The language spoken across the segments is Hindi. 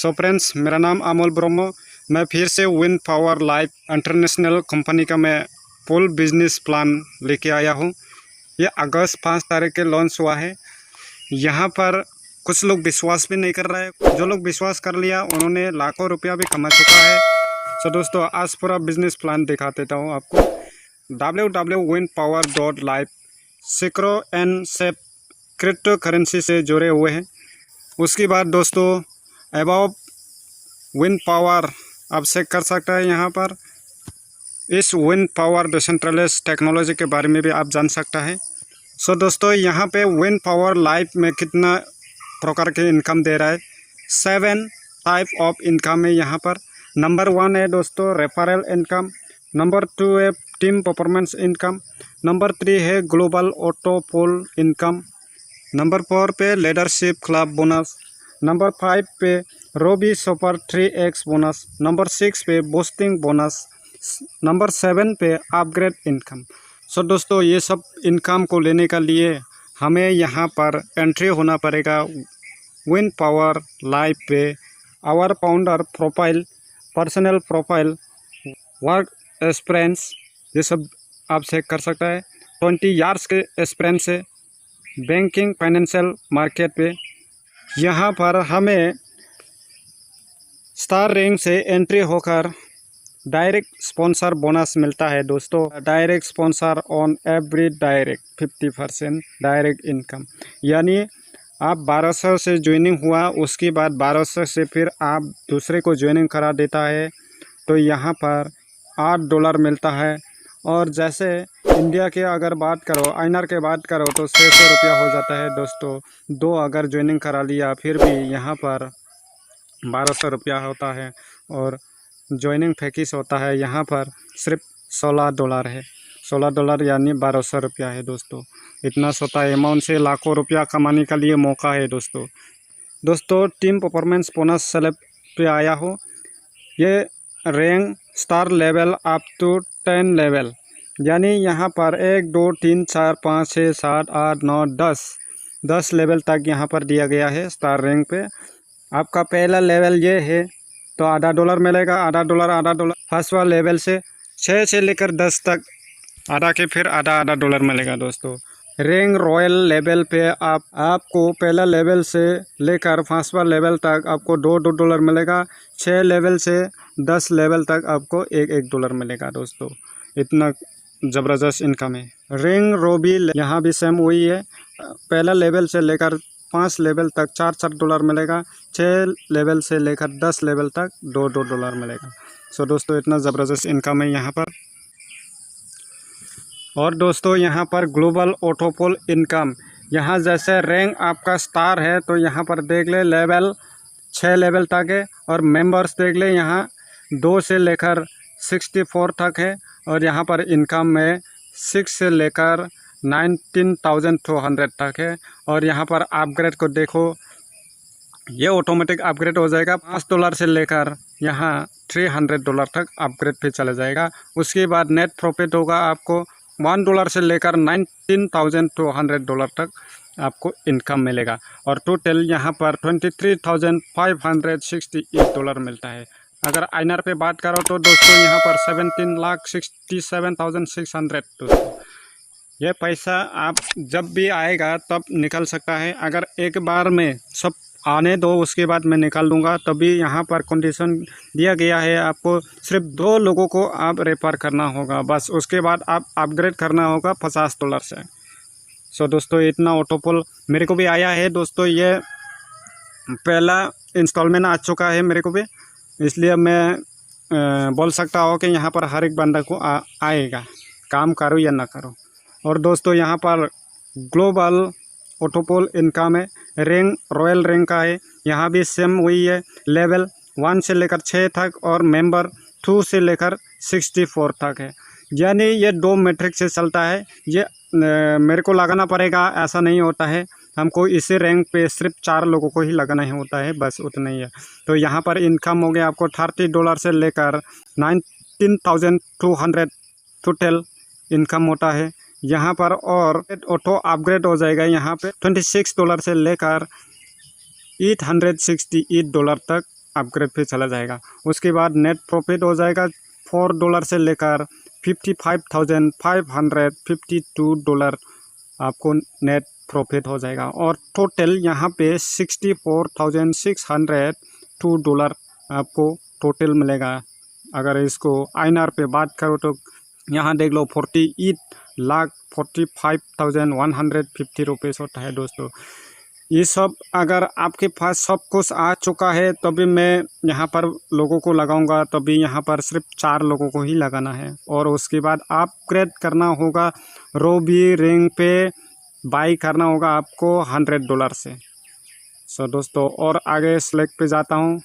सो फ्रेंड्स, मेरा नाम अमोल ब्रह्म। मैं फिर से wind power life international company का मैं फुल बिजनेस प्लान लेके आया हूँ। ये अगस्त 5 तारीख के लॉन्च हुआ है। यहाँ पर कुछ लोग विश्वास भी नहीं कर रहे हैं। जो लोग विश्वास कर लिया उन्होंने लाखों रुपया भी कमा चुका है। सो दोस्तों, आज पूरा बिजनेस प्लान दिखा देता हूँ आपको। www.windpower.life सिक्रो एंड सेप क्रिप्टो करेंसी से जुड़े हुए हैं। उसके बाद दोस्तों, अबाउट विंड पावर आप चेक कर सकते हैं। यहाँ पर इस विंड पावर डिसेंट्रलाइज्ड टेक्नोलॉजी के बारे में भी आप जान सकता है। सो दोस्तों, यहाँ पे विंड पावर लाइफ में कितना प्रकार के इनकम दे रहा है। 7 टाइप ऑफ इनकम है यहाँ पर। नंबर 1 है दोस्तों रेफरल इनकम। नंबर 2 है टीम परफॉर्मेंस इनकम। नंबर 3 है ग्लोबल ऑटो पोल इनकम। नंबर 4 पे लीडरशिप क्लब बोनस। नंबर 5 पे रोबी सुपर 3x बोनस। नंबर 6 पे बूस्टिंग बोनस। नंबर 7 पे अपग्रेड इनकम। सो दोस्तों, ये सब इनकम को लेने के लिए हमें यहाँ पर एंट्री होना पड़ेगा विंड पावर लाइफ पे। Our founder profile, personal profile, work experience, ये सब आप चेक कर सकते हैं। 20 ईयर्स के एक्सपीरियंस है बैंकिंग फाइनेंशियल मार्केट पे। यहाँ पर हमें स्टार रैंक से एंट्री होकर डायरेक्ट स्पॉन्सर बोनस मिलता है दोस्तों। Direct sponsor on every direct 50% direct income. यानी आप 1200 से ज्वाइनिंग हुआ, उसके बाद 1200 से फिर आप दूसरे को ज्वाइनिंग करा देता है तो यहाँ पर $8 मिलता है। और जैसे इंडिया के अगर बात करो, आईएनआर के बात करो तो 600 रुपया हो जाता है दोस्तों। 2 अगर ज्वाइनिंग करा लिया फिर भी यहाँ पर 1200 रुपया होता है। और ज्वाइनिंग फैकिस होता है यहाँ पर सिर्फ $16 है। $16 यानी 1200 रुपया है दोस्तों। इतना छोटा अमाउंट से लाखों रुपया कमाने का लिए मौका है दोस्तों। टीम परफॉर्मेंस बोनस सेलेक्ट पे आया हो। ये rank star level up to 10 level, यानी यहाँ पर 1 2 3 4 5 6 7 8 9 10 लेवल तक यहाँ पर दिया गया है स्टार रैंक पे। आपका पहला लेवल ये है तो $1.5 मिलेगा। $1.5 फर्स्ट वाला लेवल से 6 से लेकर 10 तक आधा के फिर $1.5 मिलेगा दोस्तों। रैंक रॉयल लेवल पे आपको पहला लेवल से लेकर 5वां लेवल तक आपको $2 मिलेगा। 6 लेवल से 10 लेवल तक आपको $1 मिलेगा दोस्तों। इतना ज़बरदस्त इनकम है। रैंक रोबी यहाँ भी सेम वही है। पहला लेवल से लेकर 5 लेवल तक $4 मिलेगा। 6 लेवल से लेकर 10 लेवल तक $2 मिलेगा। सो दोस्तों, इतना ज़बरदस्त इनकम है यहाँ पर। और दोस्तों, यहाँ पर ग्लोबल ऑटोपोल इनकम, यहाँ जैसे रैंक आपका स्टार है तो यहाँ पर देख ले लेवल 6 लेवल तक है। और मेंबर्स देख ले यहाँ 2 से लेकर 64 तक है। और यहाँ पर इनकम में 6 से लेकर 19,200 तक है। और यहाँ पर अपग्रेड को देखो, ये ऑटोमेटिक अपग्रेड हो जाएगा। $5 से लेकर यहाँ $300 तक अपग्रेड पे चला जाएगा। उसके बाद नेट प्रॉफिट होगा आपको $1 से लेकर $19,200 तक आपको इनकम मिलेगा। और टोटल यहाँ पर $23,568 मिलता है। अगर आईएनआर पे बात करो तो दोस्तों यहाँ पर 17,67,600 दोस्तों। ये पैसा आप जब भी आएगा तब निकल सकता है। अगर एक बार में सब आने दो, उसके बाद मैं निकाल दूंगा। तभी यहाँ पर कंडीशन दिया गया है, आपको सिर्फ 2 लोगों को आप रेफर करना होगा बस। उसके बाद आप अपग्रेड करना होगा $50 से। सो दोस्तों, इतना ऑटोपोल मेरे को भी आया है दोस्तों। ये पहला इंस्टॉलमेंट आ चुका है मेरे को भी, इसलिए मैं बोल सकता हूँ कि यहाँ पर हर एक बंदा को आएगा, काम करो या ना करो। और दोस्तों, यहाँ पर ग्लोबल ऑटोपोल इनकम है। रैंक रॉयल रैंक का है। यहाँ भी सेम वही है, लेवल 1 से लेकर 6 तक और मेंबर 2 से लेकर 64 तक है। यानी ये 2 मैट्रिक से चलता है। ये मेरे को लगाना पड़ेगा ऐसा नहीं होता है। हमको इसी रैंक पे सिर्फ 4 लोगों को ही लगाना ही होता है, बस उतना ही है। तो यहाँ पर इनकम हो गया आपको $30 से लेकर 19,200 टोटल इनकम होता है यहाँ पर। और ऑटो अपग्रेड हो जाएगा यहाँ पे $26 से लेकर $868 तक अपग्रेड पे चला जाएगा। उसके बाद नेट प्रॉफिट हो जाएगा $4 से लेकर $55,552 आपको नेट प्रॉफिट हो जाएगा। और टोटल यहाँ पे $64,602 आपको टोटल मिलेगा। अगर इसको INR पे बात करो तो यहाँ देख लो 48,45,150 रुपीज़ होता है दोस्तों। ये सब अगर आपके पास सब कुछ आ चुका है तभी मैं यहाँ पर लोगों को लगाऊंगा, तभी यहाँ पर सिर्फ 4 लोगों को ही लगाना है। और उसके बाद अपग्रेड करना होगा रोबी रिंग पे, बाई करना होगा आपको $100 से। सो दोस्तों और आगे सेलेक्ट पे जाता हूँ।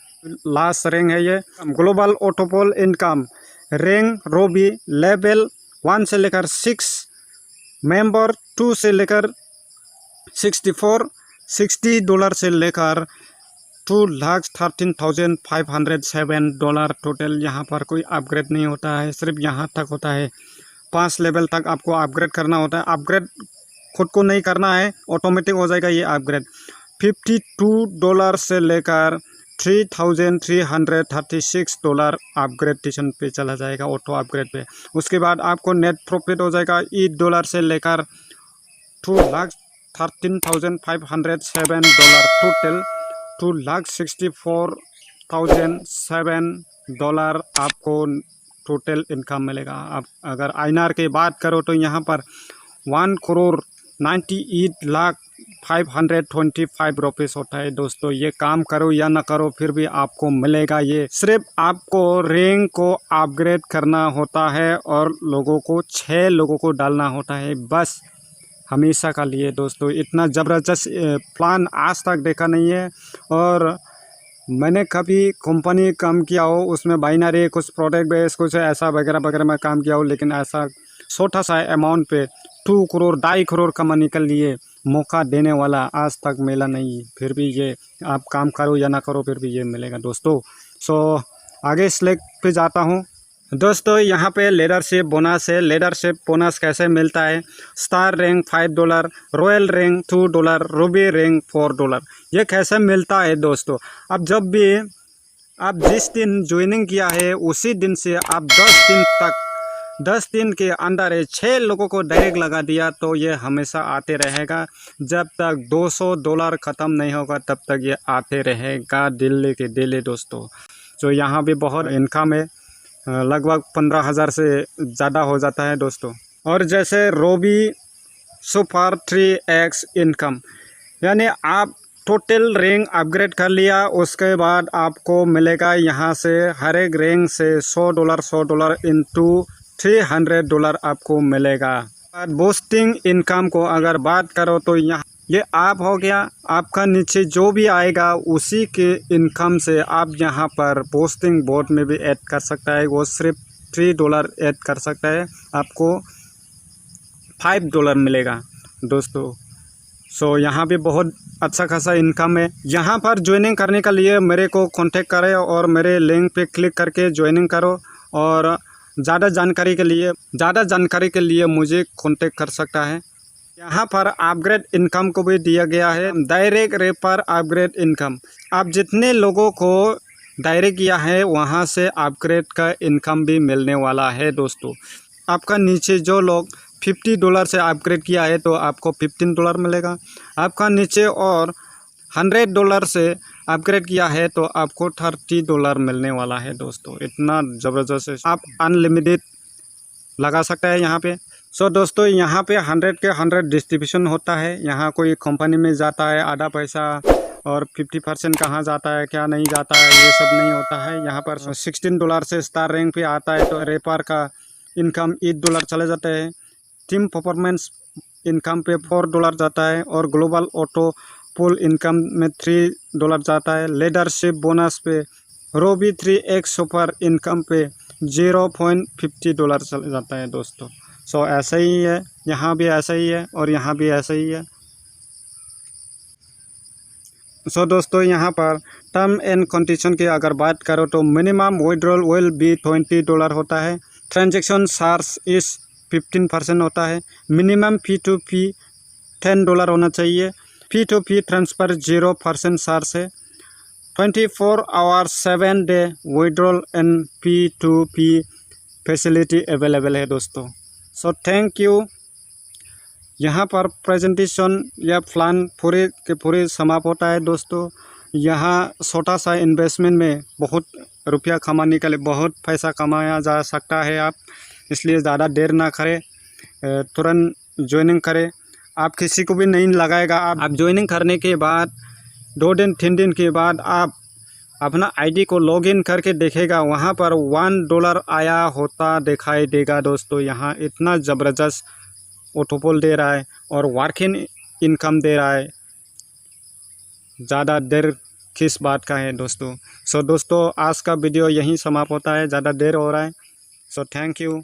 लास्ट रिंग है ये ग्लोबल ऑटोपोल इनकम रिंग रोबी लेवल 1 से लेकर 6, मेंबर 2 से लेकर 64, $60 से लेकर $2,13,507 टोटल। यहाँ पर कोई अपग्रेड नहीं होता है, सिर्फ यहाँ तक होता है। 5 लेवल तक आपको अपग्रेड करना होता है। अपग्रेड खुद को नहीं करना है, ऑटोमेटिक हो जाएगा ये अपग्रेड। $52 से लेकर $3,336 अपग्रेडेशन पे चला जाएगा, ऑटो अपग्रेड पे। उसके बाद आपको नेट प्रॉफिट हो जाएगा $8 से लेकर $2,13,507 टोटल $2,64,007 आपको टोटल इनकम मिलेगा। आप अगर INR की बात करो तो यहाँ पर 1,98,05,525 रुपीज़ होता है दोस्तों। ये काम करो या ना करो फिर भी आपको मिलेगा। ये सिर्फ आपको रैंक को अपग्रेड करना होता है और लोगों को 6 लोगों को डालना होता है बस, हमेशा का लिए दोस्तों। इतना ज़बरदस्त प्लान आज तक देखा नहीं है। और मैंने कभी कंपनी काम किया हो उसमें बाइनरी कुछ प्रोडक्ट बेस कुछ ऐसा वगैरह वगैरह में काम किया हो, लेकिन ऐसा छोटा सा अमाउंट पे 2 करोड़ 2.5 करोड़ कमाने के लिए मौका देने वाला आज तक मिला नहीं। फिर भी ये आप काम करो या ना करो फिर भी ये मिलेगा दोस्तों। सो आगे सेलेक्ट पे जाता हूँ दोस्तों। यहाँ पे लीडरशिप बोनस है। लीडरशिप बोनस कैसे मिलता है? Star rank $5, royal rank $2, Ruby rank $4। ये कैसे मिलता है दोस्तों? अब जब भी आप जिस दिन ज्वाइनिंग किया है उसी दिन से आप 10 दिन के अंदर 6 लोगों को डायरेक्ट लगा दिया तो ये हमेशा आते रहेगा। जब तक $200 ख़त्म नहीं होगा तब तक ये आते रहेगा दिल्ली के दिल्ली दोस्तों। तो यहाँ भी बहुत इनकम है, लगभग 15,000 से ज़्यादा हो जाता है दोस्तों। और जैसे रोबी सुपर 3x इनकम, यानी आप टोटल रैंक अपग्रेड कर लिया उसके बाद आपको मिलेगा यहाँ से हर एक रैंक से $100 इंटू $300 आपको मिलेगा। बूस्टिंग इनकम को अगर बात करो तो यहाँ ये आप हो गया, आपका नीचे जो भी आएगा उसी के इनकम से आप यहाँ पर पोस्टिंग बोर्ड में भी ऐड कर सकता है। वो सिर्फ $3 ऐड कर सकता है, आपको $5 मिलेगा दोस्तों। सो यहाँ भी बहुत अच्छा खासा इनकम है। यहाँ पर ज्वाइनिंग करने के लिए मेरे को कांटेक्ट करें और मेरे लिंक पे क्लिक करके ज्वाइनिंग करो। और ज़्यादा जानकारी के लिए मुझे कांटेक्ट कर सकता है। यहाँ पर अपग्रेड इनकम को भी दिया गया है, डायरेक्ट रेफर अपग्रेड इनकम। आप जितने लोगों को डायरेक्ट किया है वहाँ से अपग्रेड का इनकम भी मिलने वाला है दोस्तों। आपका नीचे जो लोग $50 से अपग्रेड किया है तो आपको $15 मिलेगा। आपका नीचे और $100 से अपग्रेड किया है तो आपको $30 मिलने वाला है दोस्तों। इतना ज़बरदस्त है, आप अनलिमिटेड लगा सकते हैं यहाँ पे। सो दोस्तों यहाँ पे 100 के 100 डिस्ट्रीब्यूशन होता है। यहाँ कोई कंपनी में जाता है आधा पैसा और 50% कहाँ जाता है क्या नहीं जाता है ये सब नहीं होता है। यहाँ पर $16 से स्टार रैंक पे आता है तो रेपर का इनकम $8 चले जाते हैं। टीम परफॉर्मेंस इनकम पे $4 जाता है और ग्लोबल ऑटो पुल इनकम में $3 जाता है। लीडरशिप बोनस पे रोबी 3x सुपर इनकम पे $0.50 चले जाता है दोस्तों। सो ऐसा ही है, यहाँ भी ऐसा ही है और यहाँ भी ऐसा ही है। सो दोस्तों यहाँ पर टर्म एंड कंडीशन की अगर बात करो तो मिनिमम विड्रॉल विल बी $20 होता है। ट्रांजैक्शन चार्ज इस 15% होता है। मिनिमम P2P $10 होना चाहिए। P2P ट्रांसफ़र 0% चार्ज है। 24 hour 7 day withdrawal and P2P facility available है दोस्तों। So thank you. यहाँ पर प्रेजेंटेशन या प्लान पूरे के पूरे समाप्त होता है दोस्तों। यहाँ छोटा सा इन्वेस्टमेंट में बहुत रुपया कमाने के लिए बहुत पैसा कमाया जा सकता है आप, इसलिए ज़्यादा देर ना करें, तुरंत ज्वाइनिंग करें। आप किसी को भी नहीं लगाएगा। आप ज्वाइनिंग करने के बाद 2 दिन 3 दिन के बाद आप अपना आईडी को लॉगिन करके देखेगा, वहाँ पर $1 आया होता दिखाई देगा दोस्तों। यहाँ इतना ज़बरदस्त ऑटोपोल दे रहा है और वर्किंग इनकम दे रहा है। ज़्यादा देर किस बात का है दोस्तों। सो दोस्तों आज का वीडियो यहीं समाप्त होता है, ज़्यादा देर हो रहा है। सो थैंक यू।